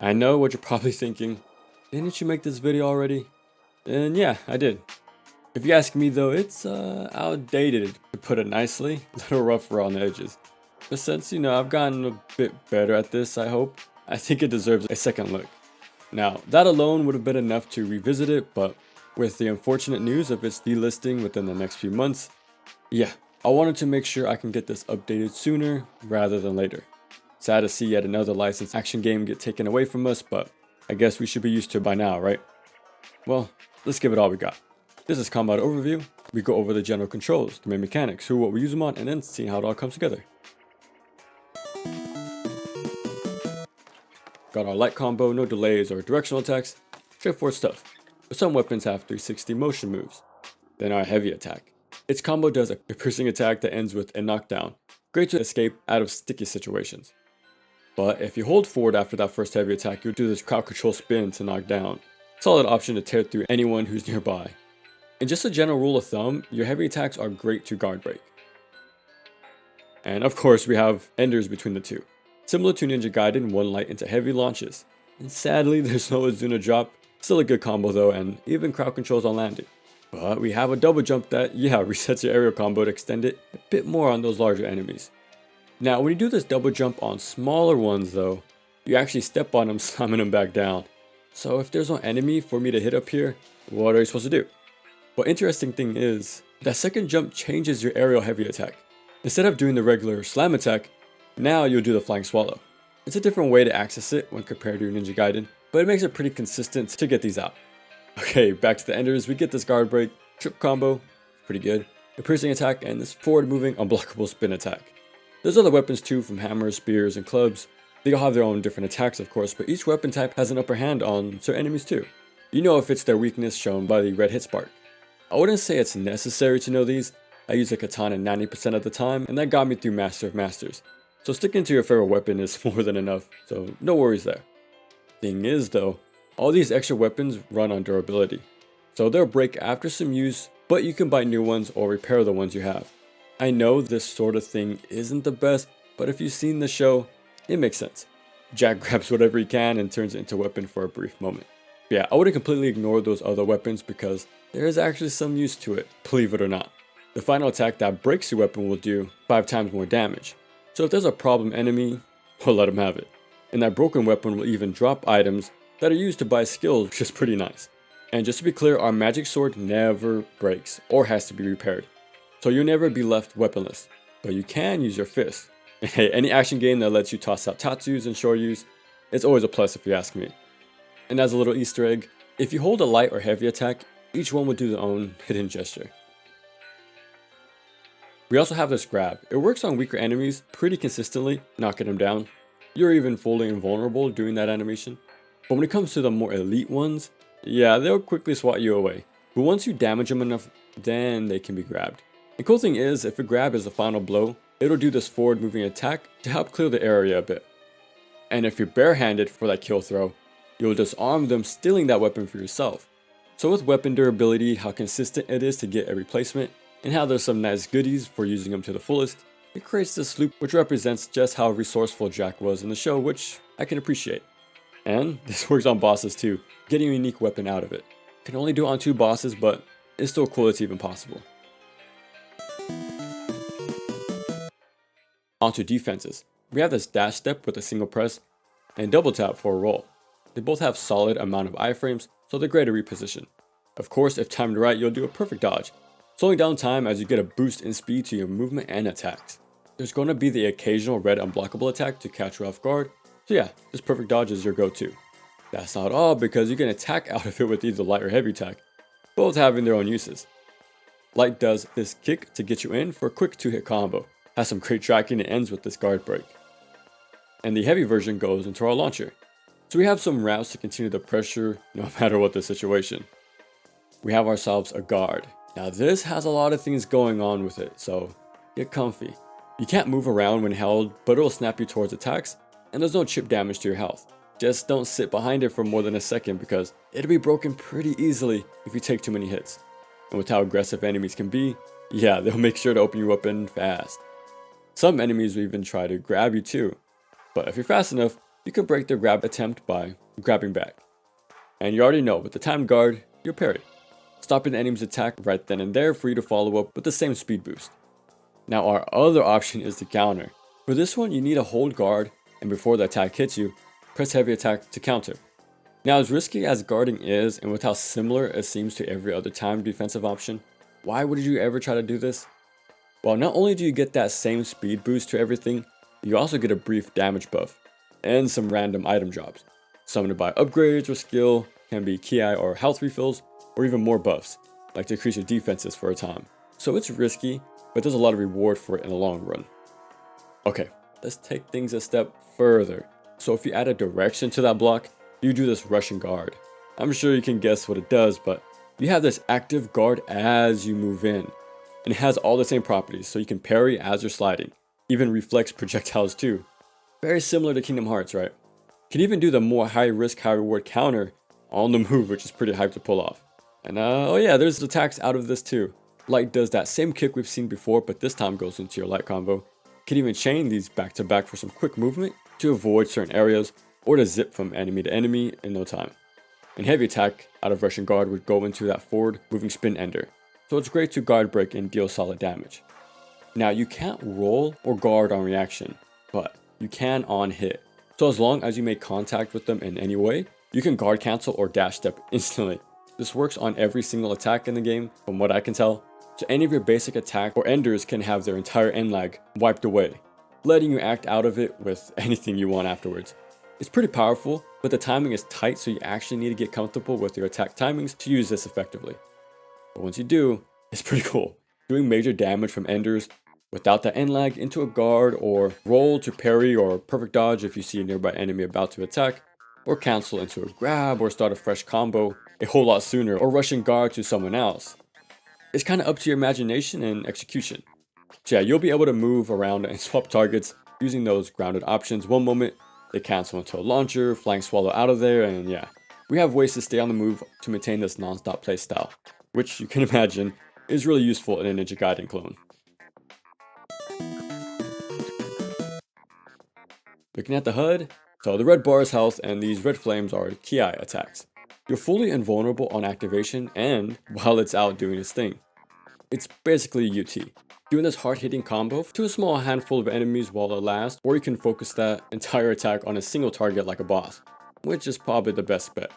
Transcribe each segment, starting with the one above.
I know what you're probably thinking. Didn't you make this video already? And yeah, I did. If you ask me though, it's outdated to put it nicely, a little rough around the edges. But since, I've gotten a bit better at this, I think it deserves a second look. Now, that alone would have been enough to revisit it, but with the unfortunate news of its delisting within the next few months, yeah, I wanted to make sure I can get this updated sooner rather than later. Sad to see yet another licensed action game get taken away from us, but I guess we should be used to it by now, right? Well, let's give it all we got. This is Combat Overview. We go over the general controls, the main mechanics, who, what we use them on, and then see how it all comes together. Got our light combo, no delays or directional attacks, straightforward stuff. But some weapons have 360 motion moves. Then our heavy attack. Its combo does a piercing attack that ends with a knockdown, great to escape out of sticky situations. But if you hold forward after that first heavy attack, you'll do this crowd control spin to knock down. Solid option to tear through anyone who's nearby. And just a general rule of thumb, your heavy attacks are great to guard break. And of course we have enders between the two. Similar to Ninja Gaiden, one light into heavy launches. And sadly there's no Azuna drop, still a good combo though, and even crowd controls on landing. But we have a double jump that, resets your aerial combo to extend it a bit more on those larger enemies. Now when you do this double jump on smaller ones though, you actually step on them, slamming them back down. So if there's no enemy for me to hit up here, what are you supposed to do? But interesting thing is, that second jump changes your aerial heavy attack. Instead of doing the regular slam attack, now you'll do the flying swallow. It's a different way to access it when compared to Ninja Gaiden, but it makes it pretty consistent to get these out. Okay, back to the enders, we get this guard break, trip combo, pretty good, a piercing attack, and this forward moving unblockable spin attack. There's other weapons too, from hammers, spears, and clubs. They all have their own different attacks of course, but each weapon type has an upper hand on certain enemies too. You know if it's their weakness shown by the red hit spark. I wouldn't say it's necessary to know these. I use a katana 90% of the time, and that got me through Master of Masters. So sticking to your favorite weapon is more than enough, so no worries there. Thing is though, all these extra weapons run on durability. So they'll break after some use, but you can buy new ones or repair the ones you have. I know this sort of thing isn't the best, but if you've seen the show, it makes sense. Jack grabs whatever he can and turns it into a weapon for a brief moment. Yeah, I wouldn't completely ignore those other weapons because there is actually some use to it, believe it or not. The final attack that breaks your weapon will do 5 times more damage. So if there's a problem enemy, we'll let him have it. And that broken weapon will even drop items that are used to buy skills, which is pretty nice. And just to be clear, our magic sword never breaks or has to be repaired. So you'll never be left weaponless, but you can use your fist. And hey, any action game that lets you toss out tatsus and shoryus, it's always a plus if you ask me. And as a little Easter egg, if you hold a light or heavy attack, each one will do their own hidden gesture. We also have this grab. It works on weaker enemies pretty consistently, knocking them down. You're even fully invulnerable doing that animation. But when it comes to the more elite ones, yeah, they'll quickly swat you away. But once you damage them enough, then they can be grabbed. The cool thing is, if a grab is the final blow, it'll do this forward moving attack to help clear the area a bit. And if you're barehanded for that kill throw, you'll disarm them, stealing that weapon for yourself. So with weapon durability, how consistent it is to get a replacement, and how there's some nice goodies for using them to the fullest, it creates this loop which represents just how resourceful Jack was in the show, which I can appreciate. And this works on bosses too, getting a unique weapon out of it. Can only do it on 2 bosses, but it's still cool it's even possible. Onto defenses. We have this dash step with a single press, and double tap for a roll. They both have solid amount of iframes, so they're great to reposition. Of course, if timed right, you'll do a perfect dodge, slowing down time as you get a boost in speed to your movement and attacks. There's going to be the occasional red unblockable attack to catch you off guard, so yeah, this perfect dodge is your go-to. That's not all, because you can attack out of it with either light or heavy attack, both having their own uses. Light does this kick to get you in for a quick 2-hit combo, has some great tracking and ends with this guard break. And the heavy version goes into our launcher. So we have some routes to continue the pressure no matter what the situation. We have ourselves a guard. Now this has a lot of things going on with it, so get comfy. You can't move around when held, but it'll snap you towards attacks, and there's no chip damage to your health. Just don't sit behind it for more than a second because it'll be broken pretty easily if you take too many hits. And with how aggressive enemies can be, yeah, they'll make sure to open you up in fast. Some enemies will even try to grab you too, but if you're fast enough, you can break their grab attempt by grabbing back. And you already know, with the timed guard, you're parry, stopping the enemy's attack right then and there for you to follow up with the same speed boost. Now our other option is the counter. For this one, you need to hold guard, and before the attack hits you, press heavy attack to counter. Now, as risky as guarding is, and with how similar it seems to every other timed defensive option, why would you ever try to do this? Well, not only do you get that same speed boost to everything, you also get a brief damage buff, and some random item drops. Summoned by upgrades or skill, can be ki or health refills, or even more buffs, like to increase your defenses for a time. So it's risky, but there's a lot of reward for it in the long run. Okay, let's take things a step further. So if you add a direction to that block, you do this rushing guard. I'm sure you can guess what it does, but you have this active guard as you move in. And it has all the same properties, so you can parry as you're sliding, even reflex projectiles too. Very similar to Kingdom Hearts, right? You can even do the more high risk, high reward counter on the move, which is pretty hyped to pull off. And oh yeah, there's attacks out of this too. Light does that same kick we've seen before, but this time goes into your light combo. You can even chain these back to back for some quick movement to avoid certain areas, or to zip from enemy to enemy in no time. And heavy attack out of rushing guard would go into that forward moving spin ender, so it's great to guard break and deal solid damage. Now you can't roll or guard on reaction, but you can on hit. So as long as you make contact with them in any way, you can guard cancel or dash step instantly. This works on every single attack in the game, from what I can tell, so any of your basic attack or enders can have their entire end lag wiped away, letting you act out of it with anything you want afterwards. It's pretty powerful, but the timing is tight, so you actually need to get comfortable with your attack timings to use this effectively. But once you do, it's pretty cool. Doing major damage from enders without the end lag into a guard, or roll to parry or perfect dodge if you see a nearby enemy about to attack, or cancel into a grab or start a fresh combo a whole lot sooner, or rushing guard to someone else. It's kind of up to your imagination and execution. So yeah, you'll be able to move around and swap targets using those grounded options. One moment, they cancel into a launcher, flying swallow out of there, and yeah, we have ways to stay on the move to maintain this non-stop playstyle, which you can imagine is really useful in a Ninja Gaiden clone. Looking at the HUD, so the red bar is health and these red flames are ki attacks. You're fully invulnerable on activation and while it's out doing its thing. It's basically UT. Doing this hard-hitting combo to a small handful of enemies while it lasts, or you can focus that entire attack on a single target like a boss, which is probably the best bet.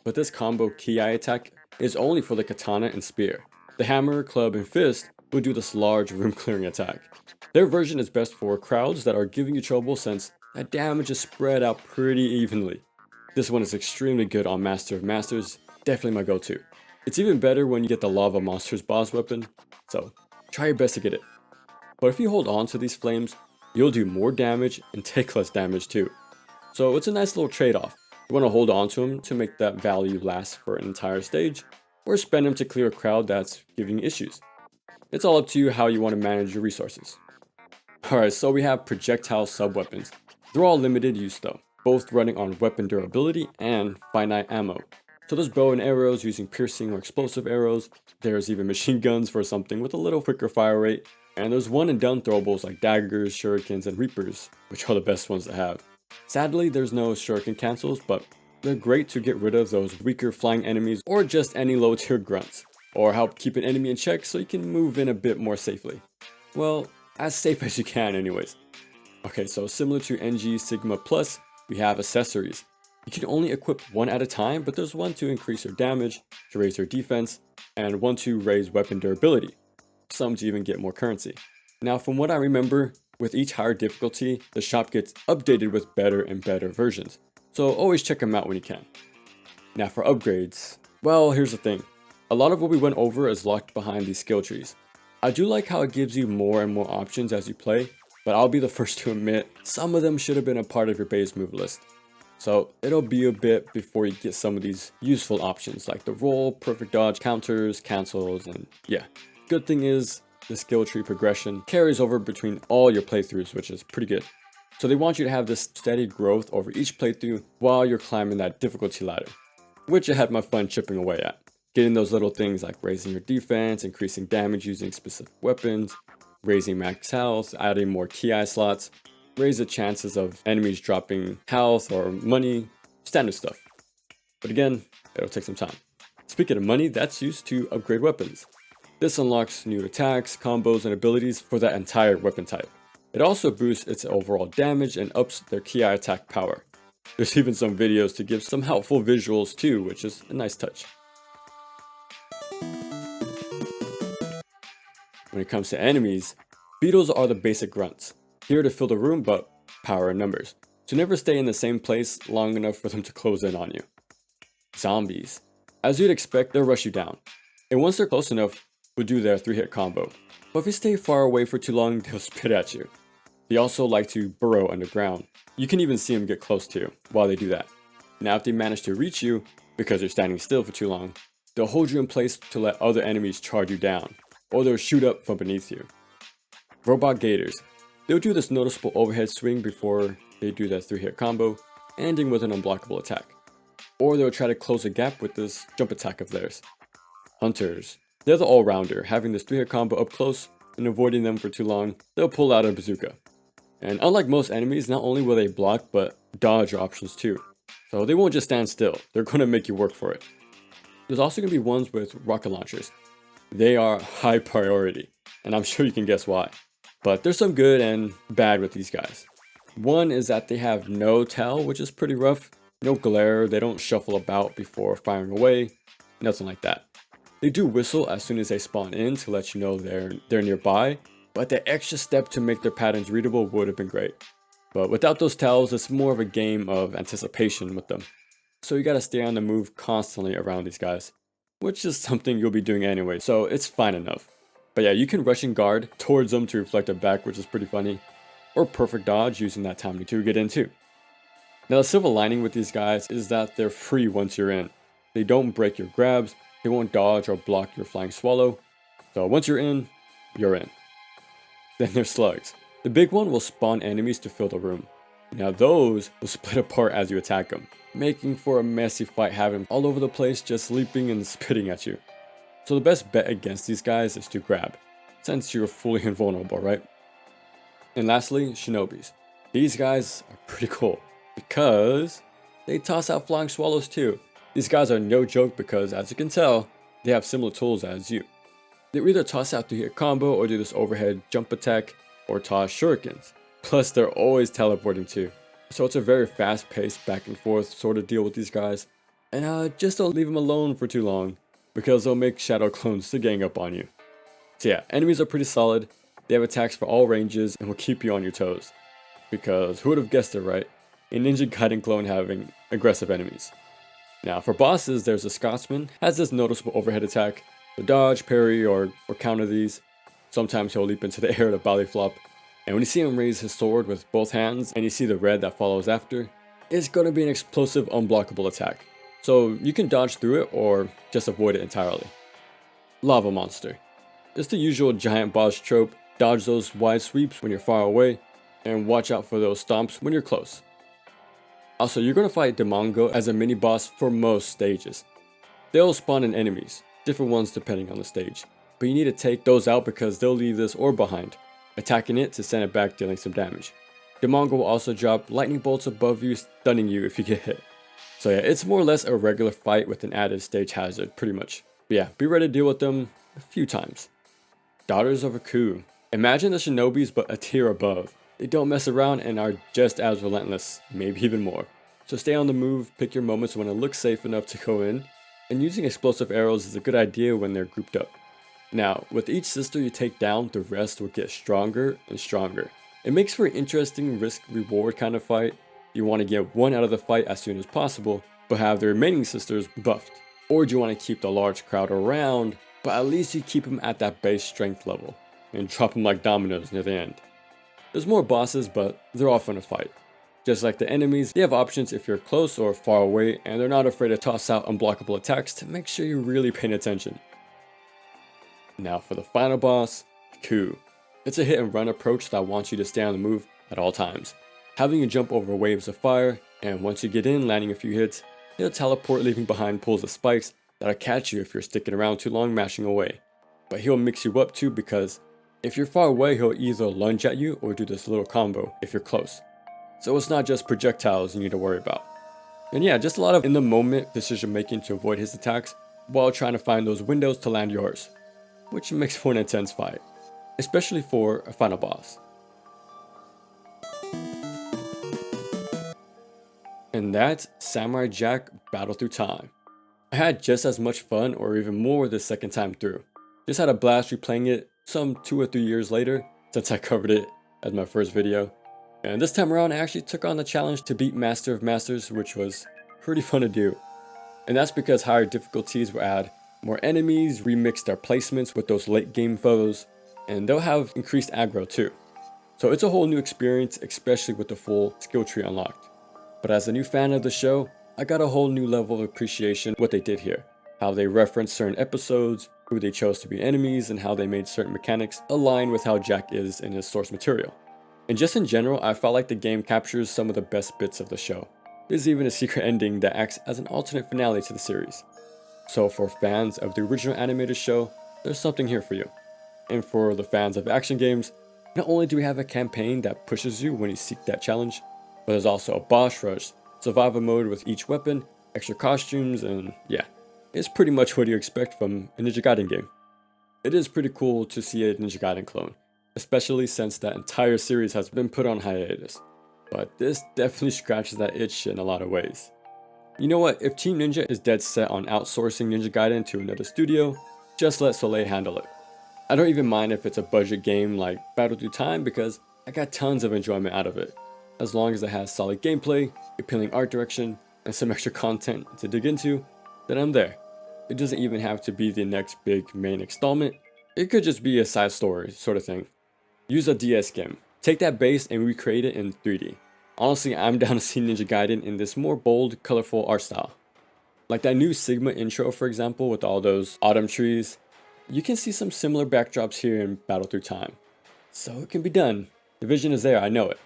But this combo ki attack is only for the katana and spear. The hammer, club, and fist will do this large room-clearing attack. Their version is best for crowds that are giving you trouble since that damage is spread out pretty evenly. This one is extremely good on Master of Masters, definitely my go-to. It's even better when you get the Lava Monster's boss weapon, so try your best to get it. But if you hold on to these flames, you'll do more damage and take less damage too. So it's a nice little trade-off. You want to hold on to them to make that value last for an entire stage, or spend them to clear a crowd that's giving you issues. It's all up to you how you want to manage your resources. Alright, so we have projectile sub-weapons. They're all limited use though, both running on weapon durability and finite ammo. So there's bow and arrows using piercing or explosive arrows, there's even machine guns for something with a little quicker fire rate, and there's one and done throwables like daggers, shurikens, and reapers, which are the best ones to have. Sadly, there's no shuriken cancels, but they're great to get rid of those weaker flying enemies or just any low tier grunts, or help keep an enemy in check so you can move in a bit more safely. Well, as safe as you can anyways. Okay, so similar to NG Sigma Plus, we have accessories. You can only equip one at a time, but there's one to increase your damage, to raise your defense, and one to raise weapon durability. Some to even get more currency. Now from what I remember, with each higher difficulty, the shop gets updated with better and better versions. So always check them out when you can. Now for upgrades, well, here's the thing. A lot of what we went over is locked behind these skill trees. I do like how it gives you more and more options as you play, but I'll be the first to admit, some of them should have been a part of your base move list. So it'll be a bit before you get some of these useful options like the roll, perfect dodge, counters, cancels, and yeah. Good thing is the skill tree progression carries over between all your playthroughs, which is pretty good. So they want you to have this steady growth over each playthrough while you're climbing that difficulty ladder, which I had my fun chipping away at. Getting those little things like raising your defense, increasing damage using specific weapons, raising max health, adding more ki slots. raise the chances of enemies dropping health or money, standard stuff. But again, it'll take some time. Speaking of money, that's used to upgrade weapons. This unlocks new attacks, combos, and abilities for that entire weapon type. It also boosts its overall damage and ups their ki attack power. There's even some videos to give some helpful visuals too, which is a nice touch. When it comes to enemies, beetles are the basic grunts, here to fill the room but power in numbers, so never stay in the same place long enough for them to close in on you. Zombies. As you'd expect, they'll rush you down, and once they're close enough, will do their 3-hit combo, but if you stay far away for too long, they'll spit at you. They also like to burrow underground. You can even see them get close to you while they do that. Now if they manage to reach you, because you're standing still for too long, they'll hold you in place to let other enemies charge you down, or they'll shoot up from beneath you. Robot gators. They'll do this noticeable overhead swing before they do that 3-hit combo, ending with an unblockable attack. Or they'll try to close a gap with this jump attack of theirs. Hunters. They're the all-rounder, having this 3-hit combo up close and avoiding them for too long, they'll pull out a bazooka. And unlike most enemies, not only will they block, but dodge are options too. So they won't just stand still, they're going to make you work for it. There's also going to be ones with rocket launchers. They are high priority, and I'm sure you can guess why. But there's some good and bad with these guys. One is that they have no tell, which is pretty rough. No glare, they don't shuffle about before firing away, nothing like that. They do whistle as soon as they spawn in to let you know they're nearby, but the extra step to make their patterns readable would have been great. But without those tells, it's more of a game of anticipation with them. So you gotta stay on the move constantly around these guys, which is something you'll be doing anyway, so it's fine enough. But yeah, you can rush and guard towards them to reflect it back, which is pretty funny, or perfect dodge using that timing to get in too. Now the silver lining with these guys is that they're free once you're in. They don't break your grabs, they won't dodge or block your flying swallow, so once you're in, you're in. Then there's slugs. The big one will spawn enemies to fill the room. Now those will split apart as you attack them, making for a messy fight having all over the place just leaping and spitting at you. So the best bet against these guys is to grab, since you're fully invulnerable, right? And lastly, shinobis. These guys are pretty cool, because they toss out flying swallows too. These guys are no joke because, as you can tell, they have similar tools as you. They either toss out 3-hit combo or do this overhead jump attack or toss shurikens. Plus they're always teleporting too. So it's a very fast paced back and forth sort of deal with these guys. And just don't leave them alone for too long, because they'll make shadow clones to gang up on you. So yeah, enemies are pretty solid. They have attacks for all ranges and will keep you on your toes. Because who would have guessed it, right? A Ninja Gaiden clone having aggressive enemies. Now for bosses, there's a Scotsman, has this noticeable overhead attack. The dodge, parry, or counter these. Sometimes he'll leap into the air to belly flop. And when you see him raise his sword with both hands and you see the red that follows after, it's going to be an explosive unblockable attack. So you can dodge through it or just avoid it entirely. Lava monster. It's the usual giant boss trope. Dodge those wide sweeps when you're far away and watch out for those stomps when you're close. Also, you're going to fight Demongo as a mini boss for most stages. They'll spawn in enemies, different ones depending on the stage, but you need to take those out because they'll leave this orb behind, attacking it to send it back dealing some damage. Demongo will also drop lightning bolts above you, stunning you if you get hit. So yeah, it's more or less a regular fight with an added stage hazard, pretty much. But yeah, be ready to deal with them a few times. Daughters of Aku. Imagine the shinobis but a tier above. They don't mess around and are just as relentless, maybe even more. So stay on the move, pick your moments when it looks safe enough to go in, and using explosive arrows is a good idea when they're grouped up. Now, with each sister you take down, the rest will get stronger and stronger. It makes for an interesting risk-reward kind of fight. You want to get one out of the fight as soon as possible, but have the remaining sisters buffed. Or do you want to keep the large crowd around, but at least you keep them at that base strength level, and drop them like dominoes near the end. There's more bosses, but they're all fun to fight. Just like the enemies, they have options if you're close or far away, and they're not afraid to toss out unblockable attacks to make sure you're really paying attention. Now for the final boss, Aku. It's a hit and run approach that wants you to stay on the move at all times, having you jump over waves of fire, and once you get in, landing a few hits, he'll teleport leaving behind pools of spikes that'll catch you if you're sticking around too long mashing away. But he'll mix you up too because If you're far away, he'll either lunge at you or do this little combo if you're close. So it's not just projectiles you need to worry about. And yeah, just a lot of in the moment decision making to avoid his attacks while trying to find those windows to land yours, which makes for an intense fight, especially for a final boss. And that's Samurai Jack Battle Through Time. I had just as much fun or even more the second time through. Just had a blast replaying it some 2 or 3 years later since I covered it as my first video. And this time around I actually took on the challenge to beat Master of Masters, which was pretty fun to do. And that's because higher difficulties will add more enemies, remix their placements with those late game foes, and they'll have increased aggro too. So it's a whole new experience, especially with the full skill tree unlocked. But as a new fan of the show, I got a whole new level of appreciation what they did here. How they referenced certain episodes, who they chose to be enemies, and how they made certain mechanics align with how Jack is in his source material. And just in general, I felt like the game captures some of the best bits of the show. There's even a secret ending that acts as an alternate finale to the series. So for fans of the original animated show, there's something here for you. And for the fans of action games, not only do we have a campaign that pushes you when you seek that challenge, but there's also a boss rush, survival mode with each weapon, extra costumes, and yeah, it's pretty much what you expect from a Ninja Gaiden game. It is pretty cool to see a Ninja Gaiden clone, especially since that entire series has been put on hiatus. But this definitely scratches that itch in a lot of ways. You know what, if Team Ninja is dead set on outsourcing Ninja Gaiden to another studio, just let Soleil handle it. I don't even mind if it's a budget game like Battle Through Time because I got tons of enjoyment out of it. As long as it has solid gameplay, appealing art direction, and some extra content to dig into, then I'm there. It doesn't even have to be the next big main installment. It could just be a side story sort of thing. Use a DS game. Take that base and recreate it in 3D. Honestly, I'm down to see Ninja Gaiden in this more bold, colorful art style. Like that new Sigma intro, for example, with all those autumn trees. You can see some similar backdrops here in Battle Through Time. So it can be done. The vision is there, I know it.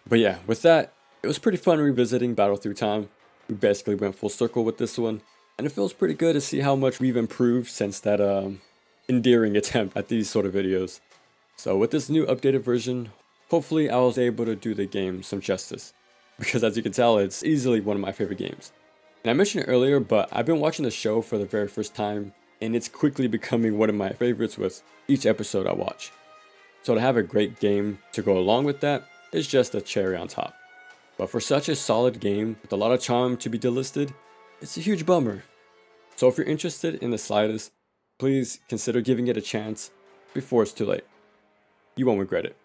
But yeah, with that, it was pretty fun revisiting Battle Through Time. We basically went full circle with this one, and it feels pretty good to see how much we've improved since that endearing attempt at these sort of videos. So with this new updated version, hopefully I was able to do the game some justice, because as you can tell, it's easily one of my favorite games. And I mentioned it earlier, but I've been watching the show for the very first time, and it's quickly becoming one of my favorites with each episode I watch. So to have a great game to go along with that is just a cherry on top. But for such a solid game with a lot of charm to be delisted, it's a huge bummer. So if you're interested in the slightest, please consider giving it a chance before it's too late. You won't regret it.